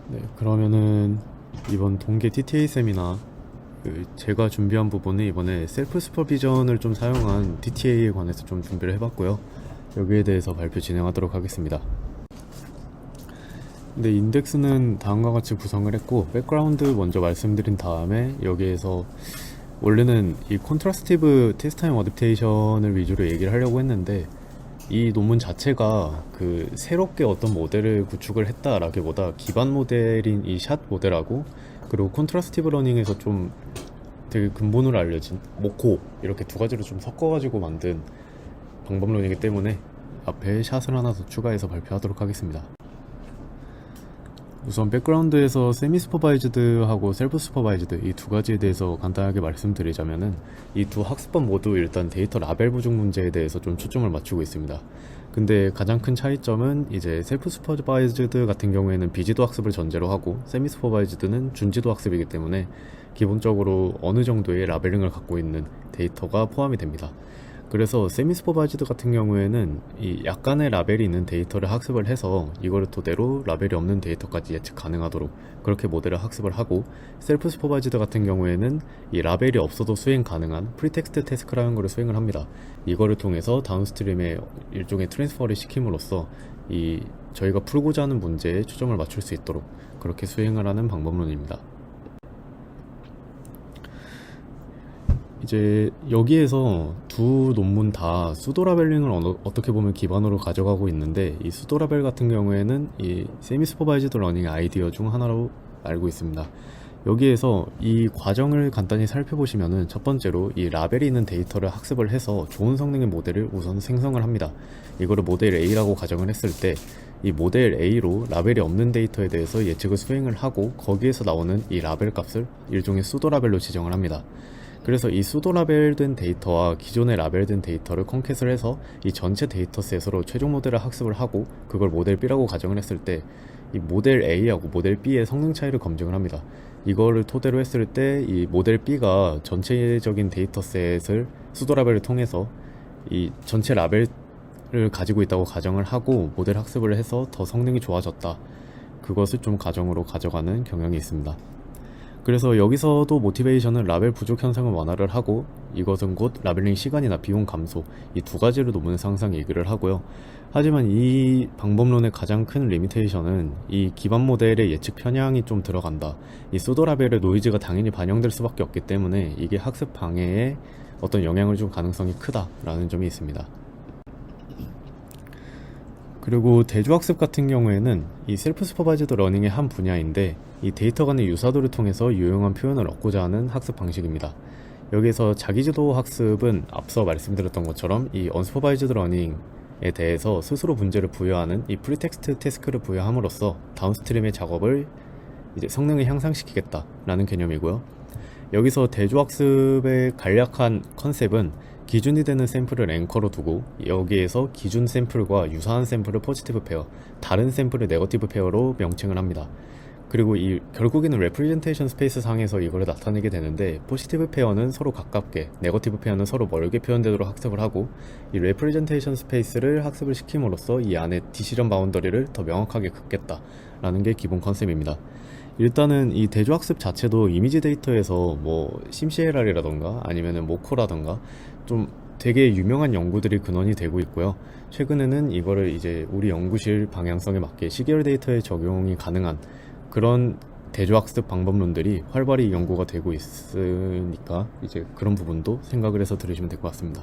네, 그러면은 이번 동계 TTA 세미나 제가 준비한 부분은 이번에 셀프 슈퍼비전을 좀 사용한 TTA에 관해서 좀 준비를 해봤고요. 여기에 대해서 발표 진행하도록 하겠습니다. 근데 인덱스는 다음과 같이 구성을 했고, 백그라운드 먼저 말씀드린 다음에 여기에서 원래는 이 컨트라스티브 테스트 타임 어댑테이션을 위주로 얘기를 하려고 했는데, 이 논문 자체가 그 새롭게 어떤 모델을 구축을 했다라기보다 기반 모델인 이 샷 모델하고, 그리고 컨트라스티브 러닝에서 좀 되게 근본으로 알려진 모코, 이렇게 두 가지를 좀 섞어가지고 만든 방법론이기 때문에 앞에 샷을 하나 더 추가해서 발표하도록 하겠습니다. 우선 백그라운드에서 세미 슈퍼바이즈드하고 셀프 슈퍼바이즈드 이 두 가지에 대해서 간단하게 말씀드리자면은, 이 두 학습법 모두 일단 데이터 라벨 부족 문제에 대해서 좀 초점을 맞추고 있습니다. 근데 가장 큰 차이점은 이제 셀프 슈퍼바이즈드 같은 경우에는 비지도 학습을 전제로 하고, 세미 슈퍼바이즈드는 준지도 학습이기 때문에 기본적으로 어느 정도의 라벨링을 갖고 있는 데이터가 포함이 됩니다. 그래서 세미 슈퍼바이즈드 같은 경우에는 이 약간의 라벨이 있는 데이터를 학습을 해서 이거를 토대로 라벨이 없는 데이터까지 예측 가능하도록 그렇게 모델을 학습을 하고, 셀프 슈퍼바이즈드 같은 경우에는 이 라벨이 없어도 수행 가능한 프리텍스트 태스크라는 거를 수행을 합니다. 이거를 통해서 다운스트림에 일종의 트랜스퍼를 시킴으로써 이 저희가 풀고자 하는 문제에 초점을 맞출 수 있도록 그렇게 수행을 하는 방법론입니다. 이제 여기에서 두 논문 다 수도라벨링을 어떻게 보면 기반으로 가져가고 있는데, 이 수도라벨 같은 경우에는 이 세미 슈퍼바이즈드 러닝 아이디어 중 하나로 알고 있습니다. 여기에서 이 과정을 간단히 살펴보시면은, 첫 번째로 이 라벨이 있는 데이터를 학습을 해서 좋은 성능의 모델을 우선 생성을 합니다. 이거를 모델 A라고 가정을 했을 때, 이 모델 A로 라벨이 없는 데이터에 대해서 예측을 수행을 하고, 거기에서 나오는 이 라벨 값을 일종의 수도라벨로 지정을 합니다. 그래서 이 수도 라벨된 데이터와 기존의 라벨된 데이터를 컨캣을 해서 이 전체 데이터셋으로 최종 모델을 학습을 하고, 그걸 모델 B라고 가정을 했을 때 이 모델 A하고 모델 B의 성능 차이를 검증을 합니다. 이거를 토대로 했을 때 이 모델 B가 전체적인 데이터셋을 수도 라벨을 통해서 이 전체 라벨을 가지고 있다고 가정을 하고 모델 학습을 해서 더 성능이 좋아졌다, 그것을 좀 가정으로 가져가는 경향이 있습니다. 그래서 여기서도 모티베이션은 라벨 부족 현상을 완화를 하고, 이것은 곧 라벨링 시간이나 비용 감소, 이 두 가지를 논문에서 항상 얘기를 하고요. 하지만 이 방법론의 가장 큰 리미테이션은 이 기반 모델의 예측 편향이 좀 들어간다, 이 수도 라벨의 노이즈가 당연히 반영될 수밖에 없기 때문에 이게 학습 방해에 어떤 영향을 줄 가능성이 크다라는 점이 있습니다. 그리고 대조학습 같은 경우에는 이 셀프 슈퍼바이즈드 러닝의 한 분야인데, 이 데이터 간의 유사도를 통해서 유용한 표현을 얻고자 하는 학습 방식입니다. 여기서 자기주도 학습은 앞서 말씀드렸던 것처럼 이 언슈퍼바이즈드 러닝에 대해서 스스로 문제를 부여하는 이 프리텍스트 태스크를 부여함으로써 다운스트림의 작업을 이제 성능을 향상시키겠다라는 개념이고요. 여기서 대조학습의 간략한 컨셉은 기준이 되는 샘플을 앵커로 두고, 여기에서 기준 샘플과 유사한 샘플을 포지티브 페어, 다른 샘플을 네거티브 페어로 명칭을 합니다. 그리고 이 결국에는 레프리젠테이션 스페이스 상에서 이거를 나타내게 되는데, 포지티브 페어는 서로 가깝게, 네거티브 페어는 서로 멀게 표현되도록 학습을 하고, 이 레프리젠테이션 스페이스를 학습을 시킴으로써 이 안에 디시전 바운더리를 더 명확하게 긋겠다라는 게 기본 컨셉입니다. 일단은 이 대조학습 자체도 이미지 데이터에서 뭐 심CLR이라던가 아니면은 모코라던가 좀 되게 유명한 연구들이 근원이 되고 있고요. 최근에는 이거를 이제 우리 연구실 방향성에 맞게 시계열 데이터에 적용이 가능한 그런 대조학습 방법론들이 활발히 연구가 되고 있으니까 이제 그런 부분도 생각을 해서 들으시면 될 것 같습니다.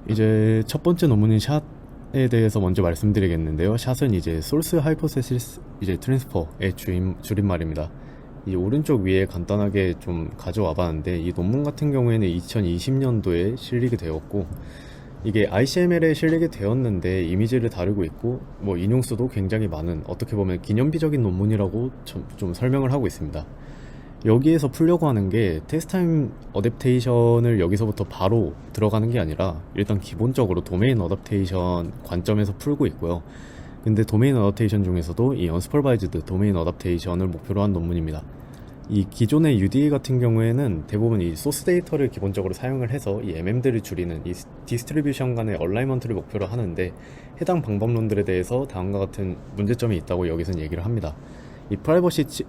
이제 첫 번째 논문인 샷에 대해서 먼저 말씀드리겠는데요. 샷은 이제 소스 하이포테시스 이제 트랜스퍼의 줄임말입니다. 이 오른쪽 위에 간단하게 좀 가져와 봤는데, 이 논문 같은 경우에는 2020년도에 실리게 되었고, 이게 ICML에 실리게 되었는데 이미지를 다루고 있고, 뭐 인용수도 굉장히 많은, 어떻게 보면 기념비적인 논문이라고 좀 설명을 하고 있습니다. 여기에서 풀려고 하는 게 테스트타임 어댑테이션을 여기서부터 바로 들어가는 게 아니라, 일단 기본적으로 도메인 어댑테이션 관점에서 풀고 있고요. 근데 도메인 어댑테이션 중에서도 이 언슈퍼바이즈드 도메인 어댑테이션을 목표로 한 논문입니다. 이 기존의 UDA 같은 경우에는 대부분 이 소스 데이터를 기본적으로 사용을 해서 이 MM들을 줄이는 이 디스트리뷰션 간의 얼라이먼트를 목표로 하는데, 해당 방법론들에 대해서 다음과 같은 문제점이 있다고 여기서는 얘기를 합니다. 이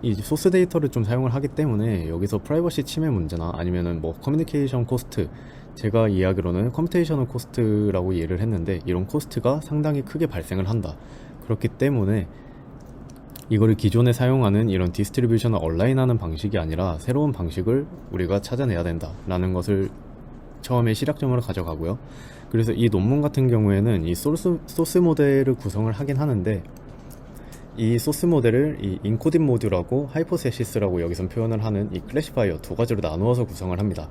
이 소스 데이터를 좀 사용을 하기 때문에 여기서 프라이버시 침해 문제나 아니면은 뭐 커뮤니케이션 코스트, 제가 이야기로는 컴퓨테이셔널 코스트라고 이해를 했는데, 이런 코스트가 상당히 크게 발생을 한다. 그렇기 때문에 이거를 기존에 사용하는 이런 디스트리뷰션을 얼라인하는 방식이 아니라 새로운 방식을 우리가 찾아내야 된다 라는 것을 처음에 시작점으로 가져가고요. 그래서 이 논문 같은 경우에는 이 소스 모델을 구성을 하긴 하는데, 이 소스 모델을 이 인코딩 모듈하고 하이포세시스라고 여기선 표현을 하는 이 클래시파이어 두 가지로 나누어서 구성을 합니다.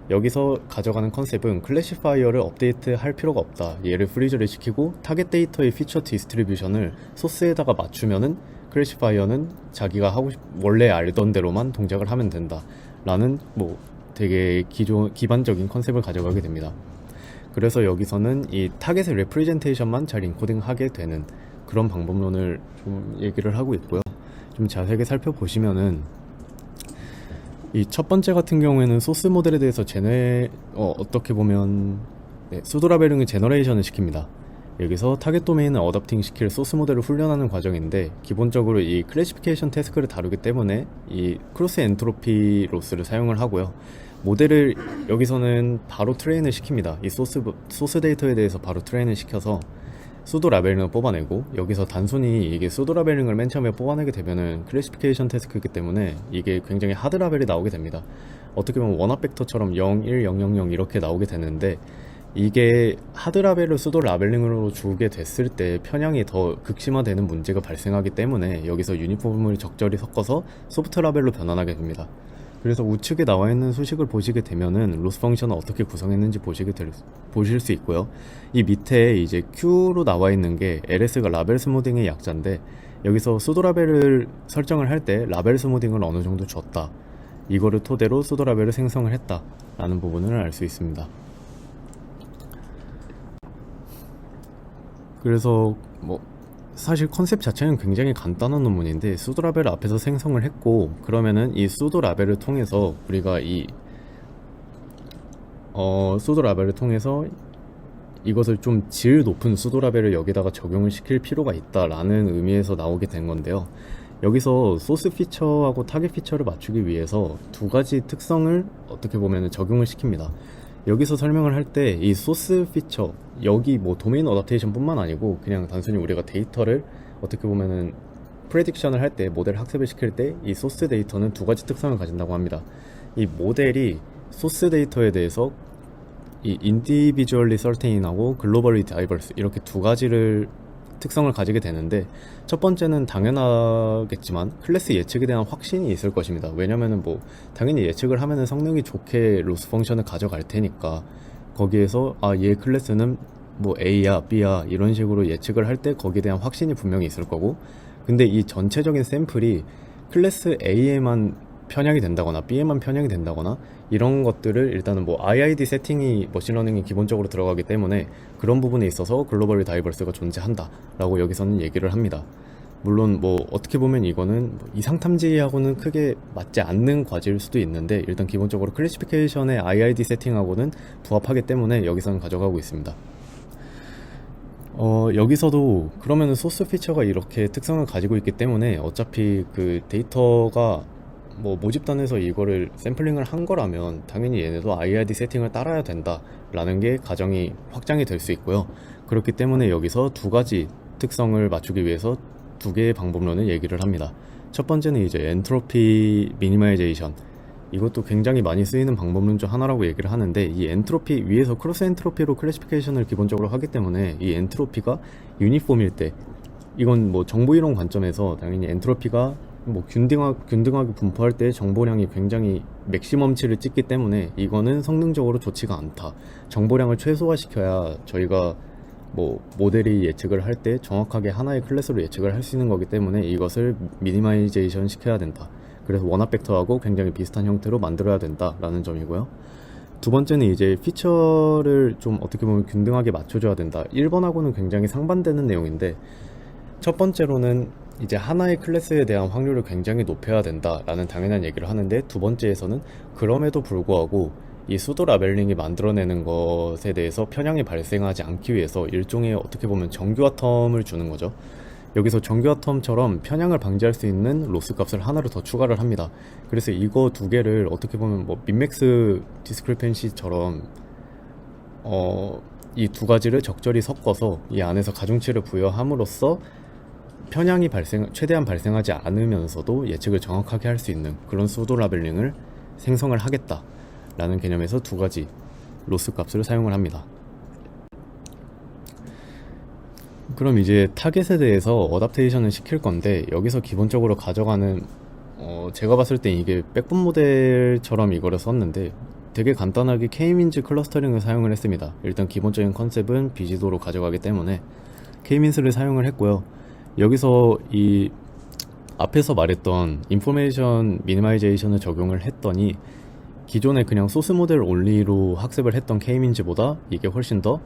여기서 가져가는 컨셉은 클래시파이어를 업데이트 할 필요가 없다, 얘를 프리즈를 시키고 타겟 데이터의 피처 디스트리뷰션을 소스에다가 맞추면은 클래시파이어는 자기가 원래 알던 대로만 동작을 하면 된다 라는 뭐 되게 기반적인 컨셉을 가져가게 됩니다. 그래서 여기서는 이 타겟의 레프리젠테이션만 잘 인코딩하게 되는 그런 방법론을 좀 얘기를 하고 있고요. 좀 자세하게 살펴보시면은 이 첫 번째 같은 경우에는 소스 모델에 대해서 어떻게 보면 수도라벨링을 제너레이션을 시킵니다. 여기서 타겟 도메인을 어댑팅 시킬 소스 모델을 훈련하는 과정인데, 기본적으로 이 클래시피케이션 태스크를 다루기 때문에 이 크로스 엔트로피 로스를 사용을 하고요. 모델을 여기서는 바로 트레인을 시킵니다. 이 소스 데이터에 대해서 바로 트레인을 시켜서 수도 라벨링을 뽑아내고, 여기서 단순히 이게 수도 라벨링을 맨 처음에 뽑아내게 되면은 클래시피케이션 태스크이기 때문에 이게 굉장히 하드 라벨이 나오게 됩니다. 어떻게 보면 원합 벡터처럼 0, 1, 0, 0, 0 이렇게 나오게 되는데, 이게 하드 라벨을 수도 라벨링으로 주게 됐을 때 편향이 더 극심화되는 문제가 발생하기 때문에 여기서 유니폼을 적절히 섞어서 소프트 라벨로 변환하게 됩니다. 그래서 우측에 나와 있는 수식을 보시게 되면은 로스 펑션을 어떻게 구성했는지 보실 수 있고요. 이 밑에 이제 Q로 나와 있는 게 LS가 라벨 스무딩의 약자인데, 여기서 수도 라벨을 설정을 할 때 라벨 스무딩을 어느 정도 줬다, 이거를 토대로 수도 라벨을 생성을 했다 라는 부분을 알 수 있습니다. 그래서 뭐 사실 컨셉 자체는 굉장히 간단한 논문인데, 수도 라벨을 앞에서 생성을 했고, 그러면은 이 수도 라벨을 통해서 우리가 수도 라벨을 통해서 이것을 좀 질 높은 수도 라벨을 여기다가 적용을 시킬 필요가 있다라는 의미에서 나오게 된 건데요. 여기서 소스 피처하고 타겟 피처를 맞추기 위해서 두 가지 특성을 어떻게 보면 적용을 시킵니다. 여기서 설명을 할 때 이 소스 피처, 여기 뭐 도메인 어댑테이션 뿐만 아니고 그냥 단순히 우리가 데이터를 어떻게 보면은 프레딕션을 할 때, 모델 학습을 시킬 때 이 소스 데이터는 두 가지 특성을 가진다고 합니다. 이 모델이 소스 데이터에 대해서 이 individually certain하고 globally diverse 이렇게 두 가지를 특성을 가지게 되는데, 첫 번째는 당연하겠지만 클래스 예측에 대한 확신이 있을 것입니다. 왜냐면은 뭐 당연히 예측을 하면은 성능이 좋게 로스 펑션을 가져갈 테니까, 거기에서 얘 클래스는 뭐 A야 B야 이런 식으로 예측을 할 때 거기에 대한 확신이 분명히 있을 거고, 근데 이 전체적인 샘플이 클래스 A에만 편향이 된다거나 B에만 편향이 된다거나 이런 것들을 일단은 뭐 IID 세팅이 머신러닝이 기본적으로 들어가기 때문에 그런 부분에 있어서 글로벌 다이버스가 존재한다 라고 여기서는 얘기를 합니다. 물론 뭐 어떻게 보면 이거는 뭐 이상탐지하고는 크게 맞지 않는 과제일 수도 있는데, 일단 기본적으로 클래시피케이션의 IID 세팅하고는 부합하기 때문에 여기서는 가져가고 있습니다. 여기서도 그러면은 소스 피처가 이렇게 특성을 가지고 있기 때문에 어차피 그 데이터가 뭐 모집단에서 이거를 샘플링을 한 거라면 당연히 얘네도 IID 세팅을 따라야 된다 라는 게 가정이 확장이 될 수 있고요. 그렇기 때문에 여기서 두 가지 특성을 맞추기 위해서 두 개의 방법론을 얘기를 합니다. 첫 번째는 이제 엔트로피 미니마이제이션, 이것도 굉장히 많이 쓰이는 방법론 중 하나라고 얘기를 하는데, 이 엔트로피 위에서 크로스 엔트로피로 클래시피케이션을 기본적으로 하기 때문에 이 엔트로피가 유니폼일 때, 이건 뭐 정보이론 관점에서 당연히 엔트로피가 뭐 균등하게 분포할 때 정보량이 굉장히 맥시멈치를 찍기 때문에 이거는 성능적으로 좋지가 않다, 정보량을 최소화시켜야 저희가 뭐 모델이 예측을 할 때 정확하게 하나의 클래스로 예측을 할 수 있는 거기 때문에 이것을 미니마이제이션 시켜야 된다, 그래서 원합 벡터하고 굉장히 비슷한 형태로 만들어야 된다 라는 점이고요. 두 번째는 이제 피처를 좀 어떻게 보면 균등하게 맞춰줘야 된다, 1번하고는 굉장히 상반되는 내용인데, 첫 번째로는 이제 하나의 클래스에 대한 확률을 굉장히 높여야 된다라는 당연한 얘기를 하는데, 두 번째에서는 그럼에도 불구하고 이 수도 라벨링이 만들어내는 것에 대해서 편향이 발생하지 않기 위해서 일종의 어떻게 보면 정교화 텀을 주는 거죠. 여기서 정교화 텀처럼 편향을 방지할 수 있는 로스 값을 하나를 더 추가를 합니다. 그래서 이거 두 개를 어떻게 보면 뭐 민맥스 디스크리펜시처럼 이 두 가지를 적절히 섞어서 이 안에서 가중치를 부여함으로써 편향이 최대한 발생하지 않으면서도 예측을 정확하게 할 수 있는 그런 수도 라벨링을 생성을 하겠다라는 개념에서 두 가지 로스 값을 사용을 합니다. 그럼 이제 타겟에 대해서 어답테이션을 시킬 건데, 여기서 기본적으로 가져가는 제가 봤을 땐 이게 백분 모델처럼 이거를 썼는데 되게 간단하게 K-민즈 클러스터링을 사용을 했습니다. 일단 기본적인 컨셉은 비지도로 가져가기 때문에 K-민스를 사용을 했고요. 여기서 이 앞에서 말했던 인포메이션 미니마이제이션을 적용을 했더니 기존에 그냥 소스 모델 올리로 학습을 했던 K-민즈보다 이게 훨씬 더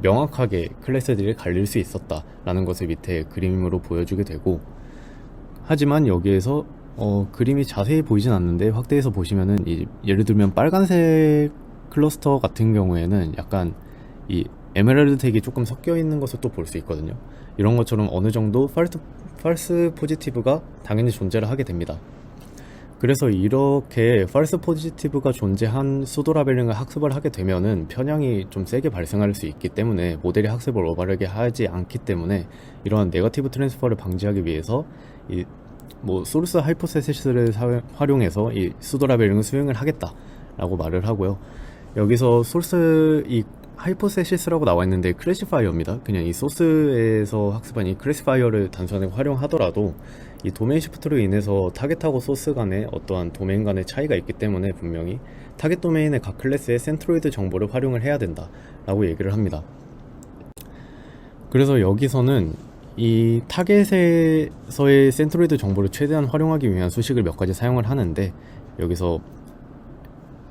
명확하게 클래스들이 갈릴 수 있었다라는 것을 밑에 그림으로 보여주게 되고, 하지만 여기에서 그림이 자세히 보이진 않는데 확대해서 보시면은 예를 들면 빨간색 클러스터 같은 경우에는 약간 이 에메랄드 택이 조금 섞여 있는 것을 또 볼 수 있거든요. 이런 것처럼 어느 정도 false positive가 당연히 존재를 하게 됩니다. 그래서 이렇게 false positive가 존재한 수도 라벨링을 학습을 하게 되면은 편향이 좀 세게 발생할 수 있기 때문에 모델이 학습을 올바르게 하지 않기 때문에 이러한 네거티브 트랜스퍼를 방지하기 위해서 소르스 하이포세시스를 활용해서 이 수도 라벨링을 수행을 하겠다라고 말을 하고요. 여기서 소스 이 하이포세시스라고 나와 있는데 클래시파이어입니다. 그냥 이 소스에서 학습한 이 클래시파이어를 단순하게 활용하더라도 이 도메인 시프트로 인해서 타겟하고 소스 간의 어떠한 도메인 간의 차이가 있기 때문에 분명히 타겟 도메인의 각 클래스의 센트로이드 정보를 활용을 해야 된다 라고 얘기를 합니다. 그래서 여기서는 이 타겟에서의 센트로이드 정보를 최대한 활용하기 위한 수식을 몇 가지 사용을 하는데, 여기서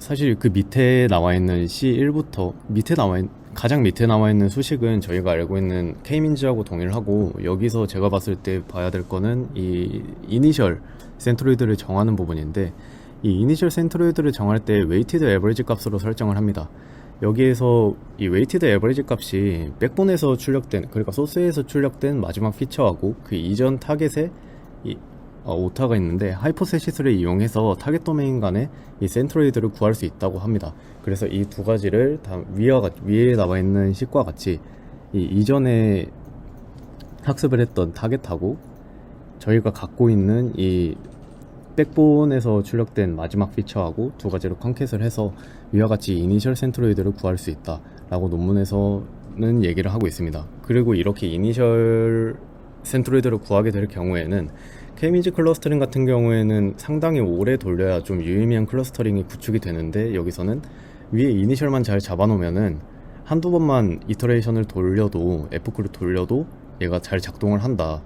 사실 그 밑에 나와 있는 C1부터 가장 밑에 나와 있는 수식은 저희가 알고 있는 K-민즈하고 동일을 하고, 여기서 제가 봤을 때 봐야 될 거는 이 이니셜 센트로이드를 정하는 부분인데, 이 이니셜 센트로이드를 정할 때 웨이티드 에버리지 값으로 설정을 합니다. 여기에서 이 웨이티드 에버리지 값이 백본에서 출력된, 그러니까 소스에서 출력된 마지막 피처하고 그 이전 타겟에 오타가 있는데 하이포세시스를 이용해서 타겟 도메인 간의 이 센트로이드를 구할 수 있다고 합니다. 그래서 이 두 가지를 다 위에 나와 있는 식과 같이 이 이전에 학습을 했던 타겟하고 저희가 갖고 있는 이 백본에서 출력된 마지막 피처하고 두 가지를 컨캣을 해서 위와 같이 이니셜 센트로이드를 구할 수 있다 라고 논문에서는 얘기를 하고 있습니다. 그리고 이렇게 이니셜 센트로이드를 구하게 될 경우에는 K-민즈 클러스터링 같은 경우에는 상당히 오래 돌려야 좀 유의미한 클러스터링이 구축이 되는데, 여기서는 위에 이니셜만 잘 잡아놓으면은 한두 번만 이터레이션을 돌려도 F쿨을 돌려도 얘가 잘 작동을 한다.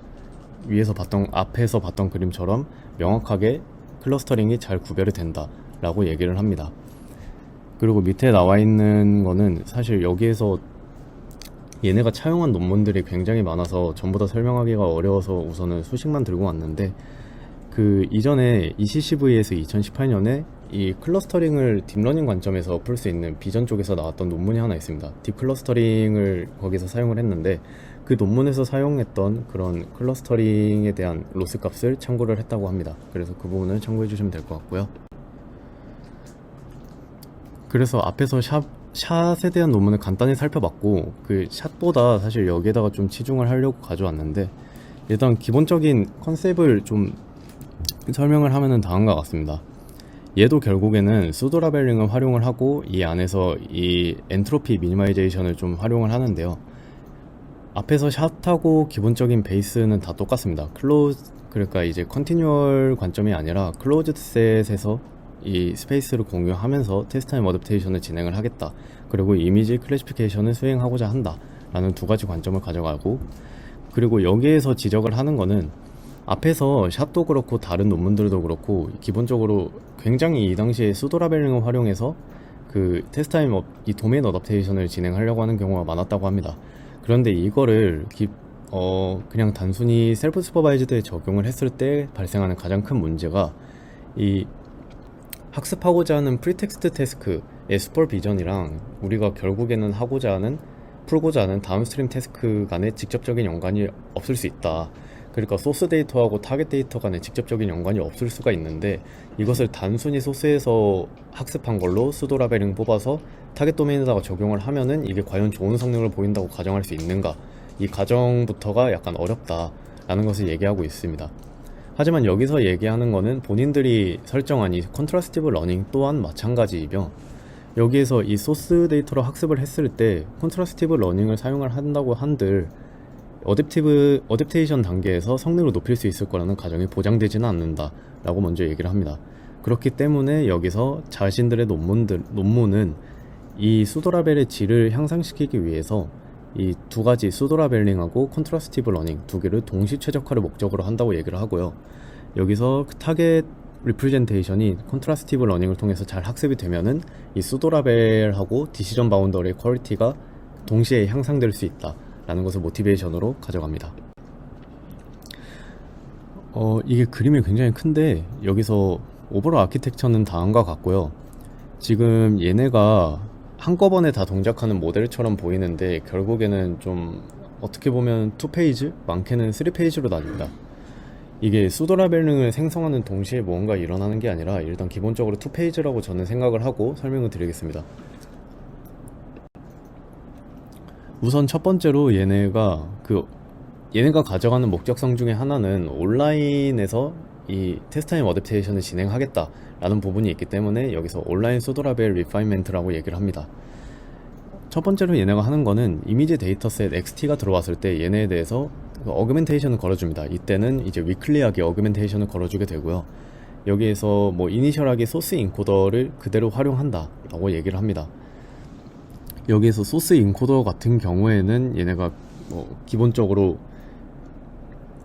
앞에서 봤던 그림처럼 명확하게 클러스터링이 잘 구별이 된다 라고 얘기를 합니다. 그리고 밑에 나와 있는 거는 사실 여기에서 얘네가 차용한 논문들이 굉장히 많아서 전부 다 설명하기가 어려워서 우선은 수식만 들고 왔는데, 그 이전에 ECCV에서 2018년에 이 클러스터링을 딥러닝 관점에서 풀 수 있는 비전 쪽에서 나왔던 논문이 하나 있습니다. 딥클러스터링을 거기서 사용을 했는데, 그 논문에서 사용했던 그런 클러스터링에 대한 로스 값을 참고를 했다고 합니다. 그래서 그 부분을 참고해 주시면 될 것 같고요. 그래서 앞에서 샷에 대한 논문을 간단히 살펴봤고, 그 샷보다 사실 여기에다가 좀 치중을 하려고 가져왔는데, 일단 기본적인 컨셉을 좀 설명을 하면은 다음과 같습니다. 얘도 결국에는 수도 라벨링을 활용을 하고 이 안에서 이 엔트로피 미니마이제이션을 좀 활용을 하는데요. 앞에서 샷하고 기본적인 베이스는 다 똑같습니다. 그러니까 이제 컨티뉴얼 관점이 아니라 클로즈드 셋에서 이 스페이스를 공유하면서 테스트 타임 어댑테이션을 진행을 하겠다. 그리고 이미지 클래시피케이션을 수행하고자 한다 라는 두 가지 관점을 가져가고, 그리고 여기에서 지적을 하는 거는 앞에서 샷도 그렇고 다른 논문들도 그렇고 기본적으로 굉장히 이 당시에 수도 라벨링을 활용해서 그 테스트 타임 이 도메인 어댑테이션을 진행하려고 하는 경우가 많았다고 합니다. 그런데 이거를 그냥 단순히 셀프 슈퍼바이즈드에 적용을 했을 때 발생하는 가장 큰 문제가 이 학습하고자 하는 프리텍스트 태스크의 슈퍼비전이랑 우리가 결국에는 풀고자 하는 다운스트림 태스크 간에 직접적인 연관이 없을 수 있다. 그러니까 소스 데이터하고 타겟 데이터 간에 직접적인 연관이 없을 수가 있는데, 이것을 단순히 소스에서 학습한 걸로 수도 라벨링 뽑아서 타겟 도메인에다가 적용을 하면은 이게 과연 좋은 성능을 보인다고 가정할 수 있는가, 이 가정부터가 약간 어렵다라는 것을 얘기하고 있습니다. 하지만 여기서 얘기하는 거는 본인들이 설정한 이 컨트라스티브 러닝 또한 마찬가지이며, 여기에서 이 소스 데이터로 학습을 했을 때 컨트라스티브 러닝을 사용을 한다고 한들 어댑테이션 단계에서 성능을 높일 수 있을 거라는 가정이 보장되지는 않는다 라고 먼저 얘기를 합니다. 그렇기 때문에 여기서 자신들의 논문은 이 수도라벨의 질을 향상시키기 위해서 이 두 가지 수도라벨링하고 컨트라스티브 러닝 두 개를 동시 최적화를 목적으로 한다고 얘기를 하고요. 여기서 그 타겟 리프레젠테이션이 컨트라스티브 러닝을 통해서 잘 학습이 되면은 이 수도라벨하고 디시전 바운더리의 퀄리티가 동시에 향상될 수 있다 라는 것을 모티베이션으로 가져갑니다. 이게 그림이 굉장히 큰데 여기서 오버롤 아키텍처는 다음과 같고요. 지금 얘네가 한꺼번에 다 동작하는 모델처럼 보이는데 결국에는 좀 어떻게 보면 2페이지, 많게는 3페이지로 나뉩니다. 이게 수도라벨링을 생성하는 동시에 뭔가 일어나는 게 아니라 일단 기본적으로 2페이지라고 저는 생각을 하고 설명을 드리겠습니다. 우선 첫 번째로 얘네가 가져가는 목적성 중에 하나는 온라인에서 이 테스트 타임 어댑테이션을 진행하겠다 라는 부분이 있기 때문에 여기서 온라인 수도라벨 리파인먼트라고 얘기를 합니다. 첫 번째로 얘네가 하는 거는 이미지 데이터셋 XT가 들어왔을 때 얘네에 대해서 어그멘테이션을 걸어줍니다. 이때는 이제 위클리하게 어그멘테이션을 걸어주게 되고요. 여기에서 뭐 이니셜하게 소스 인코더를 그대로 활용한다 라고 얘기를 합니다. 여기에서 소스 인코더 같은 경우에는 얘네가 기본적으로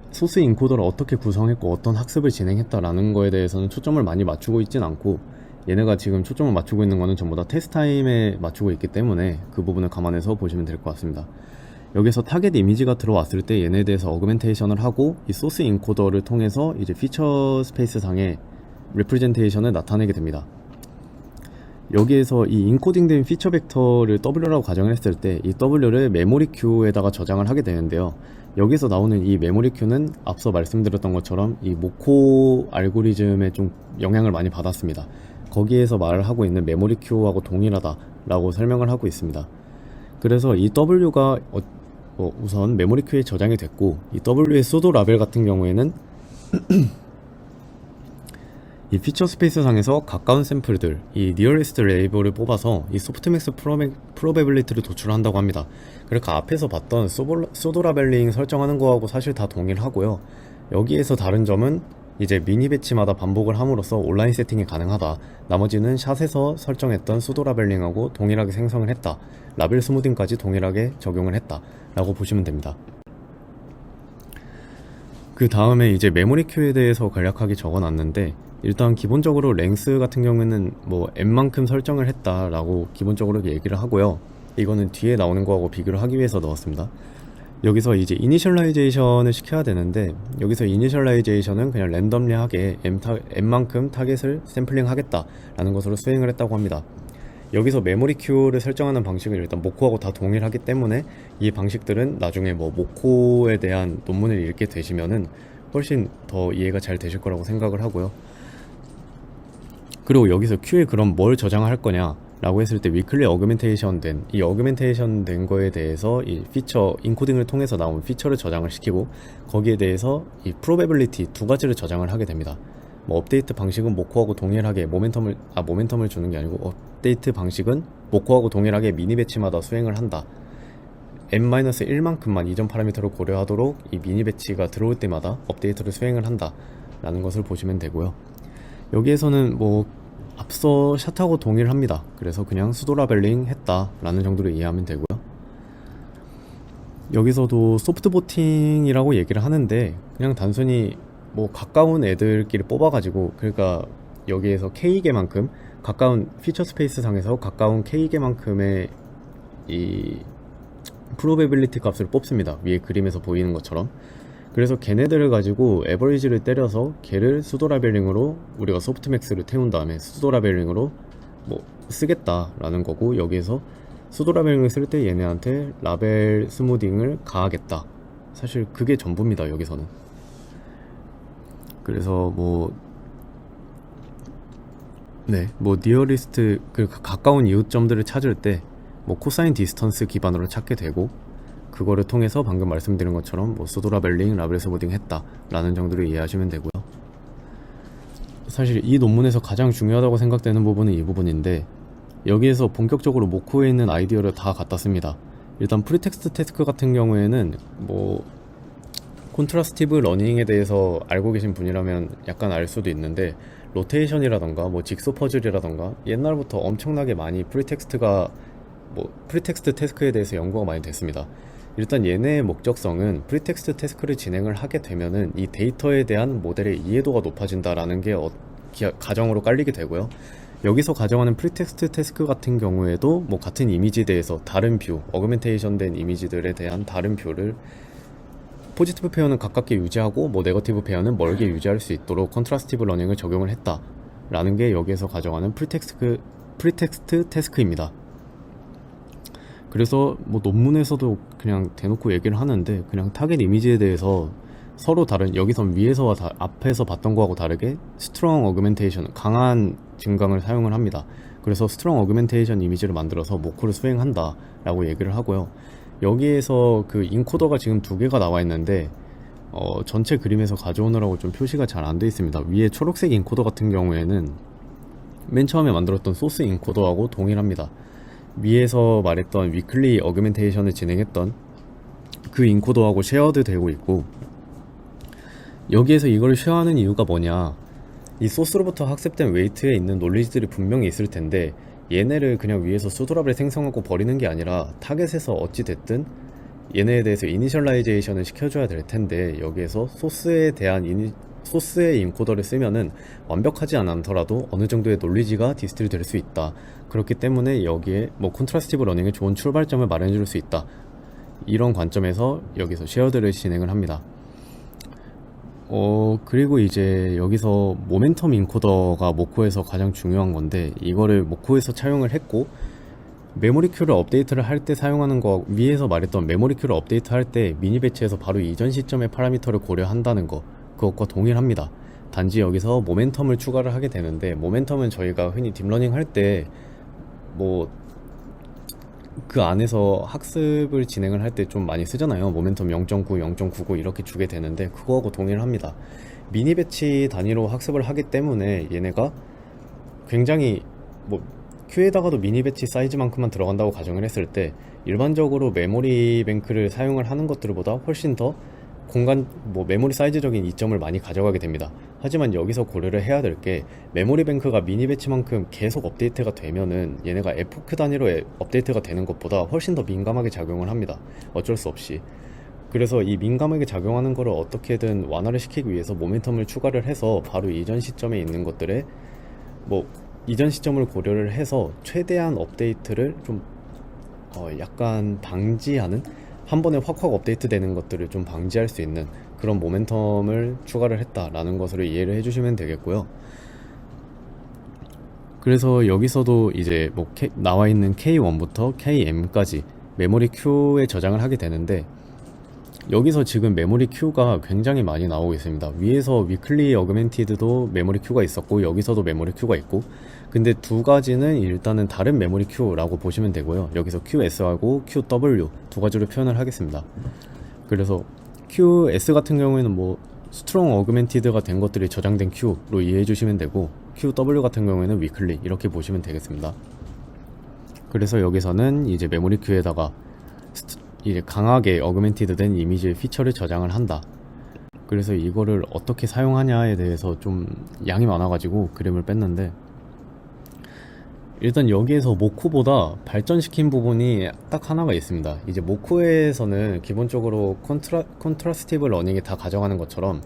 소스 인코더를 어떻게 구성했고 어떤 학습을 진행했다라는 거에 대해서는 초점을 많이 맞추고 있진 않고, 얘네가 지금 초점을 맞추고 있는 거는 전부 다 테스트 타임에 맞추고 있기 때문에 그 부분을 감안해서 보시면 될 것 같습니다. 여기서 타겟 이미지가 들어왔을 때 얘네에 대해서 어그멘테이션을 하고 이 소스 인코더를 통해서 이제 피처 스페이스 상의 리프레젠테이션을 나타내게 됩니다. 여기에서 이 인코딩된 피처 벡터를 W라고 가정을 했을 때 이 W를 메모리 큐에다가 저장을 하게 되는데요. 여기서 나오는 이 메모리 큐는 앞서 말씀드렸던 것처럼 이 모코 알고리즘에 좀 영향을 많이 받았습니다. 거기에서 말을 하고 있는 메모리 큐하고 동일하다 라고 설명을 하고 있습니다. 그래서 이 W가 우선 메모리 큐에 저장이 됐고, 이 W의 수도 라벨 같은 경우에는 이 피처 스페이스 상에서 가까운 샘플들, 이 니어리스트 레이블을 뽑아서 이 소프트맥스 프로베빌리티를 도출한다고 합니다. 그러니까 앞에서 봤던 수도 라벨링 설정하는 거하고 사실 다 동일하고요. 여기에서 다른 점은 이제 미니 배치마다 반복을 함으로써 온라인 세팅이 가능하다. 나머지는 샷에서 설정했던 수도 라벨링하고 동일하게 생성을 했다. 라벨 스무딩까지 동일하게 적용을 했다 라고 보시면 됩니다. 그 다음에 이제 메모리 큐에 대해서 간략하게 적어놨는데, 일단 기본적으로 랭스 같은 경우에는 뭐 n만큼 설정을 했다라고 기본적으로 얘기를 하고요. 이거는 뒤에 나오는 거하고 비교를 하기 위해서 넣었습니다. 여기서 이제 이니셜라이제이션을 시켜야 되는데, 여기서 이니셜라이제이션은 그냥 랜덤리하게 n만큼 타겟을 샘플링 하겠다라는 것으로 수행을 했다고 합니다. 여기서 메모리 큐를 설정하는 방식은 일단 모코하고 다 동일하기 때문에 이 방식들은 나중에 뭐 모코에 대한 논문을 읽게 되시면은 훨씬 더 이해가 잘 되실 거라고 생각을 하고요. 그리고 여기서 큐에 그럼 뭘 저장할 거냐 라고 했을 때 위클리 어그멘테이션 된 거에 대해서 이 피처 인코딩을 통해서 나온 피처를 저장을 시키고, 거기에 대해서 이 프로베빌리티 두 가지를 저장을 하게 됩니다. 뭐 업데이트 방식은 모코하고 동일하게 모멘텀을 주는 게 아니고, 업데이트 방식은 모코하고 동일하게 미니 배치마다 수행을 한다. n-1만큼만 이전 파라미터를 고려하도록 이 미니 배치가 들어올 때마다 업데이트를 수행을 한다 라는 것을 보시면 되고요. 여기에서는 뭐 앞서 샷하고 동일합니다. 그래서 그냥 수도 라벨링 했다 라는 정도로 이해하면 되고요. 여기서도 소프트 보팅이라고 얘기를 하는데, 그냥 단순히 뭐 가까운 애들끼리 뽑아가지고, 그러니까 여기에서 K개만큼 가까운 피처 스페이스 상에서 가까운 K개만큼의 이 프로베빌리티 값을 뽑습니다. 위에 그림에서 보이는 것처럼. 그래서 걔네들을 가지고 에버리지를 때려서 걔를 수도 라벨링으로 우리가 소프트맥스를 태운 다음에 수도 라벨링으로 뭐 쓰겠다라는 거고, 여기에서 수도 라벨링을 쓸 때 얘네한테 라벨 스무딩을 가하겠다. 사실 그게 전부입니다, 여기서는. 그래서 니어리스트 그 가까운 이웃점들을 찾을 때 코사인 디스턴스 기반으로 찾게 되고, 그거를 통해서 방금 말씀드린 것처럼 수도 라벨링, 라벨 스무딩 했다 라는 정도로 이해하시면 되고요. 사실 이 논문에서 가장 중요하다고 생각되는 부분은 이 부분인데, 여기에서 본격적으로 모코에 있는 아이디어를 다 갖다 씁니다. 일단 프리텍스트 태스크 같은 경우에는 콘트라스티브 러닝에 대해서 알고 계신 분이라면 약간 알 수도 있는데, 로테이션이라던가 직소 퍼즐이라던가 옛날부터 엄청나게 많이 프리텍스트 태스크에 대해서 연구가 많이 됐습니다. 일단 얘네의 목적성은 프리텍스트 태스크를 진행을 하게 되면은 이 데이터에 대한 모델의 이해도가 높아진다라는 게 가정으로 깔리게 되고요. 여기서 가정하는 프리텍스트 태스크 같은 경우에도 같은 이미지에 대해서 다른 뷰, 어그멘테이션 된 이미지들에 대한 다른 뷰를 포지티브 페어는 가깝게 유지하고 네거티브 페어는 멀게 유지할 수 있도록 컨트라스티브 러닝을 적용을 했다라는 게 여기에서 가정하는 프리텍스트 태스크입니다. 그래서 논문에서도 그냥 대놓고 얘기를 하는데, 그냥 타겟 이미지에 대해서 서로 다른, 여기선 위에서와 앞에서 봤던 거하고 다르게 스트롱 어그멘테이션, 강한 증강을 사용을 합니다. 그래서 스트롱 어그멘테이션 이미지를 만들어서 모코를 수행한다 라고 얘기를 하고요. 여기에서 그 인코더가 지금 2개가 나와 있는데 전체 그림에서 가져오느라고 좀 표시가 잘 안 돼 있습니다. 위에 초록색 인코더 같은 경우에는 맨 처음에 만들었던 소스 인코더하고 동일합니다. 위에서 말했던 위클리 어그멘테이션을 진행했던 그 인코더하고 쉐어드 되고 있고, 여기에서 이걸 쉐어하는 이유가 뭐냐, 이 소스로부터 학습된 웨이트에 있는 논리지들이 분명히 있을 텐데 얘네를 그냥 위에서 수도랍을 생성하고 버리는 게 아니라 타겟에서 어찌 됐든 얘네에 대해서 이니셜라이제이션을 시켜줘야 될 텐데, 여기에서 소스에 대한 소스의 인코더를 쓰면은 완벽하지 않더라도 어느 정도의 논리지가 디스틸 될 수 있다. 그렇기 때문에 여기에 콘트라스티브 러닝에 좋은 출발점을 마련해 줄 수 있다. 이런 관점에서 여기서 쉐어드를 진행을 합니다. 그리고 이제 여기서 모멘텀 인코더가 모코에서 가장 중요한 건데, 이거를 모코에서 차용을 했고, 메모리 큐를 업데이트를 할 때 사용하는 거, 위에서 말했던 메모리 큐를 업데이트 할 때 미니 배치에서 바로 이전 시점의 파라미터를 고려한다는 거, 그것과 동일합니다. 단지 여기서 모멘텀을 추가를 하게 되는데, 모멘텀은 저희가 흔히 딥러닝 할 때 그 안에서 학습을 진행을 할 때 좀 많이 쓰잖아요. 모멘텀 0.9, 0.99 이렇게 주게 되는데, 그거하고 동일합니다. 미니 배치 단위로 학습을 하기 때문에 얘네가 굉장히 큐에다가도 미니 배치 사이즈만큼만 들어간다고 가정을 했을 때, 일반적으로 메모리 뱅크를 사용을 하는 것들보다 훨씬 더 메모리 사이즈적인 이점을 많이 가져가게 됩니다. 하지만 여기서 고려를 해야 될 게, 메모리 뱅크가 미니 배치만큼 계속 업데이트가 되면은 얘네가 에포크 단위로 업데이트가 되는 것보다 훨씬 더 민감하게 작용을 합니다. 어쩔 수 없이. 그래서 이 민감하게 작용하는 거를 어떻게든 완화를 시키기 위해서 모멘텀을 추가를 해서 바로 이전 시점에 있는 것들에 이전 시점을 고려를 해서 최대한 업데이트를 좀 약간 방지하는, 한 번에 확확 업데이트 되는 것들을 좀 방지할 수 있는 그런 모멘텀을 추가를 했다라는 것으로 이해를 해주시면 되겠고요. 그래서 여기서도 이제 나와 있는 K1부터 KM까지 메모리 큐에 저장을 하게 되는데, 여기서 지금 메모리 큐가 굉장히 많이 나오고 있습니다. 위에서 위클리 어그멘티드도 메모리 큐가 있었고, 여기서도 메모리 큐가 있고, 근데 두 가지는 일단은 다른 메모리 큐라고 보시면 되고요. 여기서 QS하고 QW 두 가지로 표현을 하겠습니다. 그래서 QS 같은 경우에는 스트롱 어그멘티드가 된 것들이 저장된 큐로 이해해 주시면 되고, QW 같은 경우에는 위클리 이렇게 보시면 되겠습니다. 그래서 여기서는 이제 메모리 큐에다가 이제 강하게 어그멘티드 된 이미지의 피처를 저장을 한다. 그래서 이거를 어떻게 사용하냐에 대해서 좀 양이 많아가지고 그림을 뺐는데, 일단 여기에서 모코보다 발전시킨 부분이 딱 하나가 있습니다. 이제 모코에서는 기본적으로 컨트라스티브 러닝이 다 가정하는 것처럼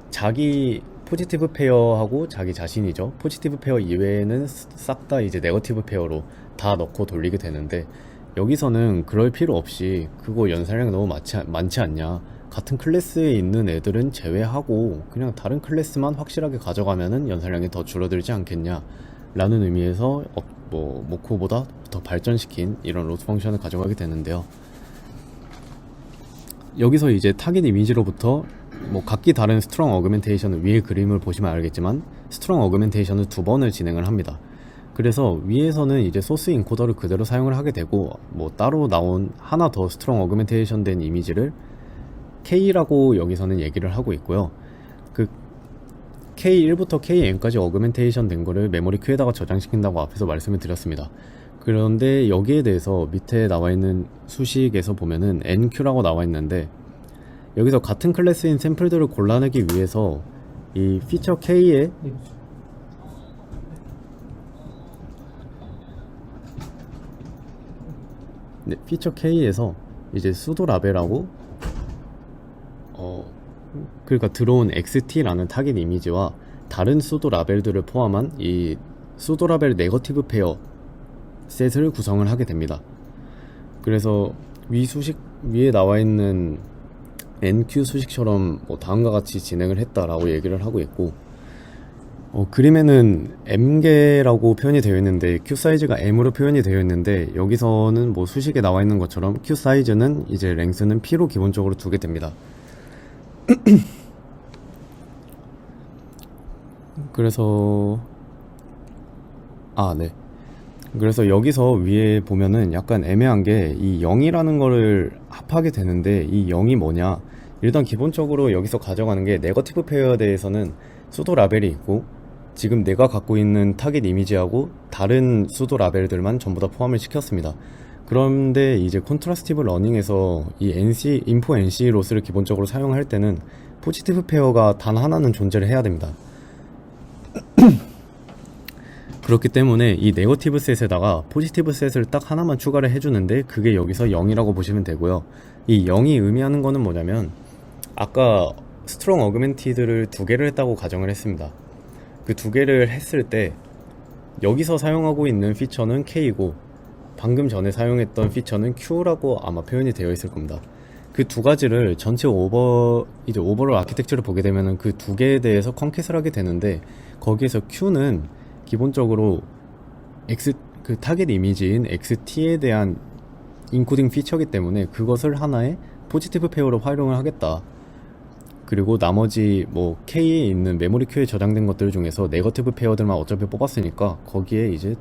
자기 포지티브 페어하고 자기 자신이죠. 포지티브 페어 이외에는 싹 다 이제 네거티브 페어로 다 넣고 돌리게 되는데, 여기서는 그럴 필요 없이 그거 연산량이 너무 많지 않냐, 같은 클래스에 있는 애들은 제외하고 그냥 다른 클래스만 확실하게 가져가면은 연산량이 더 줄어들지 않겠냐 라는 의미에서 모코보다 더 발전시킨 이런 로스 펑션을 가져가게 되는데요. 여기서 이제 타깃 이미지로부터 각기 다른 스트롱 어그멘테이션을, 위에 그림을 보시면 알겠지만 스트롱 어그멘테이션을 두 번을 진행을 합니다. 그래서 위에서는 이제 소스 인코더를 그대로 사용을 하게 되고, 따로 나온 하나 더 스트롱 어그멘테이션 된 이미지를 K라고 여기서는 얘기를 하고 있고요. 그 K1부터 KN까지 어그멘테이션 된 거를 메모리 큐에다가 저장시킨다고 앞에서 말씀을 드렸습니다. 그런데 여기에 대해서 밑에 나와 있는 수식에서 보면은 NQ라고 나와 있는데, 여기서 같은 클래스인 샘플들을 골라내기 위해서 이 피처 K에 피처 K에서 이제 수도 라벨하고 그러니까 들어온 XT라는 타깃 이미지와 다른 수도 라벨들을 포함한 이 수도 라벨 네거티브 페어 셋을 구성을 하게 됩니다. 그래서 위에 나와 있는 NQ 수식처럼 다음과 같이 진행을 했다라고 얘기를 하고 있고, 그림에는 M개라고 표현이 되어 있는데 Q 사이즈가 M으로 표현이 되어 있는데, 여기서는 수식에 나와 있는 것처럼 Q 사이즈는 이제 랭스는 P로 기본적으로 두게 됩니다. 그래서 네. 그래서 여기서 위에 보면은 약간 애매한 게 이 0이라는 거를 합하게 되는데, 이 0이 뭐냐, 일단 기본적으로 여기서 가져가는 게 네거티브 페어에 대해서는 수도 라벨이 있고, 지금 내가 갖고 있는 타깃 이미지하고 다른 수도 라벨들만 전부 다 포함을 시켰습니다. 그런데 이제 콘트라스티브 러닝에서 이 인포 NC 로스를 기본적으로 사용할 때는 포지티브 페어가 단 하나는 존재를 해야 됩니다. 그렇기 때문에 이 네거티브 셋에다가 포지티브 셋을 딱 하나만 추가를 해주는데, 그게 여기서 0이라고 보시면 되고요. 이 0이 의미하는 거는 뭐냐면, 아까 스트롱 어그멘티드를 두 개를 했다고 가정을 했습니다. 그 두 개를 했을 때 여기서 사용하고 있는 피처는 K고, 방금 전에 사용했던 피처는 Q라고 아마 표현이 되어 있을 겁니다. 그 두 가지를 전체 오버롤 아키텍처를 보게 되면은 그 두 개에 대해서 컨캣을 하게 되는데, 거기에서 Q는 기본적으로 그 타겟 이미지인 XT에 대한 인코딩 피처이기 때문에 그것을 하나의 포지티브 페어로 활용을 하겠다. 그리고 나머지 K에 있는 메모리 큐에 저장된 것들 중에서 네거티브 페어들만 어차피 뽑았으니까 거기에 이제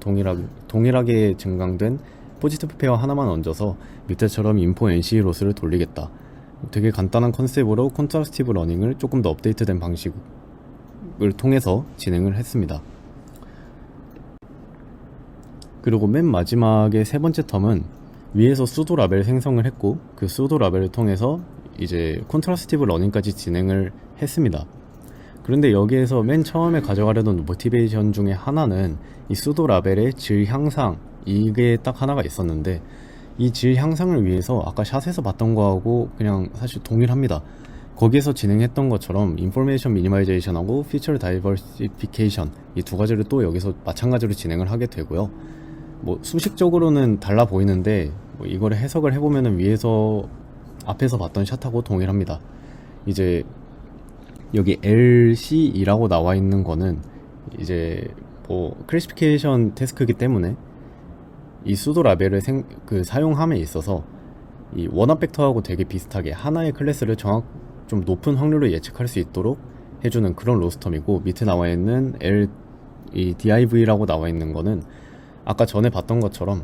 동일하게 증강된 포지티브 페어 하나만 얹어서 밑에처럼 인포 NC 로스를 돌리겠다. 되게 간단한 컨셉으로 콘트라스티브 러닝을 조금 더 업데이트된 방식을 통해서 진행을 했습니다. 그리고 맨 마지막에 세 번째 텀은 위에서 수도 라벨 생성을 했고, 그 수도 라벨을 통해서 이제 콘트라스티브 러닝까지 진행을 했습니다. 그런데 여기에서 맨 처음에 가져가려던 모티베이션 중에 하나는 이 수도 라벨의 질 향상, 이게 딱 하나가 있었는데, 이 질 향상을 위해서 아까 샷에서 봤던 거하고 그냥 사실 동일합니다. 거기에서 진행했던 것처럼 인포메이션 미니마이제이션하고 피처 다이버시피케이션, 이 두 가지를 또 여기서 마찬가지로 진행을 하게 되고요. 수식적으로는 달라 보이는데 이거를 해석을 해보면은 위에서 앞에서 봤던 샷하고 동일합니다. 이제 여기 LCE라고 나와 있는 거는 이제 클래시피케이션 태스크이기 때문에 이 수도 라벨을 사용함에 있어서 이 원합 벡터하고 되게 비슷하게 하나의 클래스를 좀 높은 확률로 예측할 수 있도록 해주는 그런 로스텀이고, 밑에 나와 있는 이 DIV라고 나와 있는 거는 아까 전에 봤던 것처럼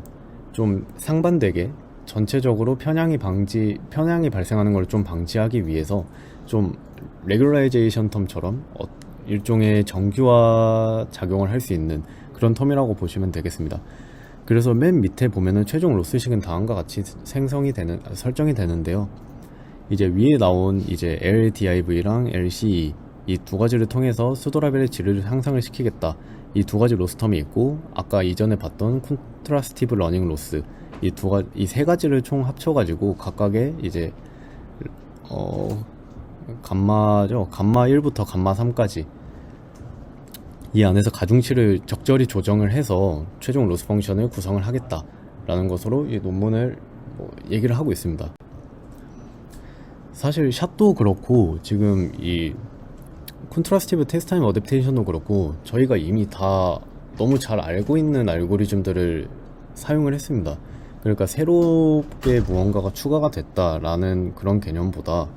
좀 상반되게 전체적으로 편향이 발생하는 걸 좀 방지하기 위해서 좀 레귤라이제이션 텀처럼 일종의 정규화 작용을 할 수 있는 그런 텀이라고 보시면 되겠습니다. 그래서 맨 밑에 보면은 최종 로스식은 다음과 같이 설정이 되는데요. 이제 위에 나온 이제 LDIV랑 LCE, 이 두 가지를 통해서 수도 라벨의 질을 향상을 시키겠다. 이 두 가지 로스텀이 있고, 아까 이전에 봤던 콘트라스티브 러닝 로스, 이 세 가지를 총 합쳐가지고 각각의 이제 감마 1부터 감마 3까지 이 안에서 가중치를 적절히 조정을 해서 최종 로스 펑션을 구성을 하겠다 라는 것으로 이 논문을 얘기를 하고 있습니다. 사실 샷도 그렇고 지금 이 콘트라스티브 테스트 타임 어댑테이션도 그렇고 저희가 이미 다 너무 잘 알고 있는 알고리즘들을 사용을 했습니다. 그러니까 새롭게 무언가가 추가가 됐다라는 그런 개념보다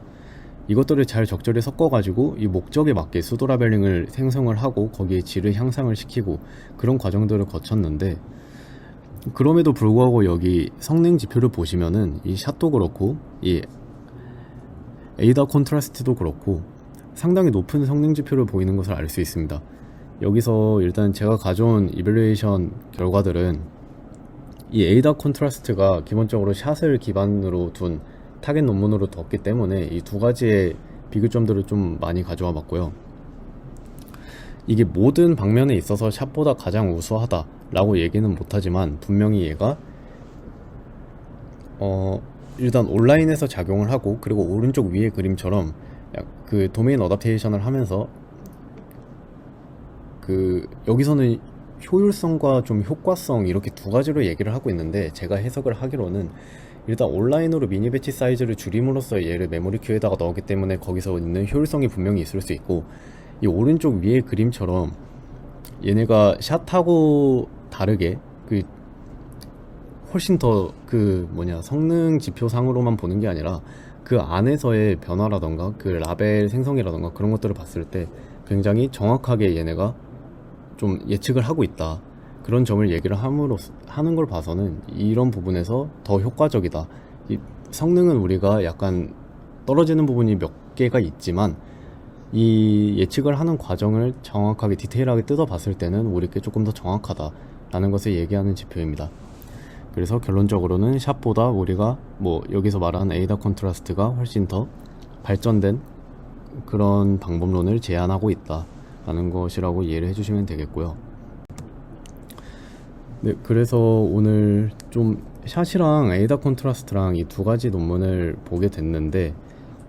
이것들을 잘 적절히 섞어가지고 이 목적에 맞게 수도 라벨링을 생성을 하고 거기에 질을 향상을 시키고 그런 과정들을 거쳤는데, 그럼에도 불구하고 여기 성능 지표를 보시면은 이 샷도 그렇고 이 에이다 콘트라스트도 그렇고 상당히 높은 성능 지표를 보이는 것을 알 수 있습니다. 여기서 일단 제가 가져온 이밸루에이션 결과들은 이 에이다 콘트라스트가 기본적으로 샷을 기반으로 둔 타겟 논문으로 뒀기 때문에 이 두 가지의 비교점들을 좀 많이 가져와 봤고요. 이게 모든 방면에 있어서 샷보다 가장 우수하다 라고 얘기는 못하지만 분명히 얘가 일단 온라인에서 작용을 하고, 그리고 오른쪽 위의 그림처럼 그 도메인 어댑테이션을 하면서 여기서는 효율성과 좀 효과성 이렇게 두 가지로 얘기를 하고 있는데, 제가 해석을 하기로는 일단 온라인으로 미니 배치 사이즈를 줄임으로써 얘를 메모리 큐에다가 넣었기 때문에 거기서 있는 효율성이 분명히 있을 수 있고, 이 오른쪽 위의 그림처럼 얘네가 샷하고 다르게 훨씬 더 성능 지표상으로만 보는 게 아니라 그 안에서의 변화라던가 그 라벨 생성이라던가 그런 것들을 봤을 때 굉장히 정확하게 얘네가 좀 예측을 하고 있다, 그런 점을 얘기를 하는 걸 봐서는 이런 부분에서 더 효과적이다. 이 성능은 우리가 약간 떨어지는 부분이 몇 개가 있지만 이 예측을 하는 과정을 정확하게 디테일하게 뜯어봤을 때는 우리께 조금 더 정확하다라는 것을 얘기하는 지표입니다. 그래서 결론적으로는 샷보다 우리가 여기서 말하는 에이다 콘트라스트가 훨씬 더 발전된 그런 방법론을 제안하고 있다라는 것이라고 이해를 해주시면 되겠고요. 네, 그래서 오늘 좀 샷이랑 에이다 콘트라스트랑 이 두 가지 논문을 보게 됐는데,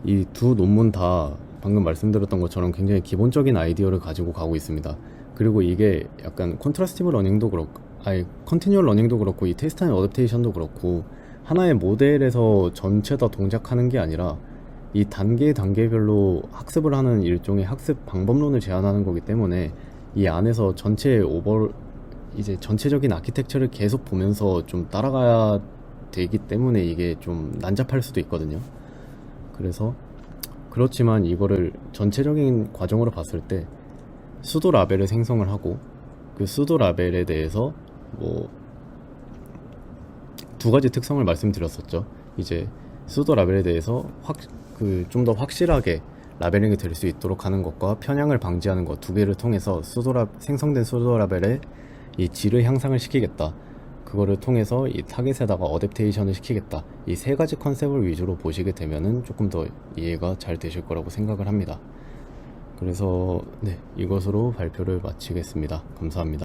이 두 논문 다 방금 말씀드렸던 것처럼 굉장히 기본적인 아이디어를 가지고 가고 있습니다. 그리고 이게 약간 콘트라스티브 러닝도 그렇고 컨티뉴얼 러닝도 그렇고 이 테스트 타임 어댑테이션도 그렇고 하나의 모델에서 전체 다 동작하는 게 아니라 이 단계별로 학습을 하는 일종의 학습 방법론을 제안하는 거기 때문에 이 안에서 전체적인 아키텍처를 계속 보면서 좀 따라가야 되기 때문에 이게 좀 난잡할 수도 있거든요. 그렇지만 이거를 전체적인 과정으로 봤을 때 수도 라벨을 생성을 하고 그 수도 라벨에 대해서 두 가지 특성을 말씀드렸었죠. 이제 수도 라벨에 대해서 좀 더 확실하게 라벨링이 될 수 있도록 하는 것과 편향을 방지하는 것 두 개를 통해서 생성된 수도 라벨의 이 질을 향상을 시키겠다, 그거를 통해서 이 타겟에다가 어댑테이션을 시키겠다, 이 세 가지 컨셉을 위주로 보시게 되면은 조금 더 이해가 잘 되실 거라고 생각을 합니다. 그래서 이것으로 발표를 마치겠습니다. 감사합니다.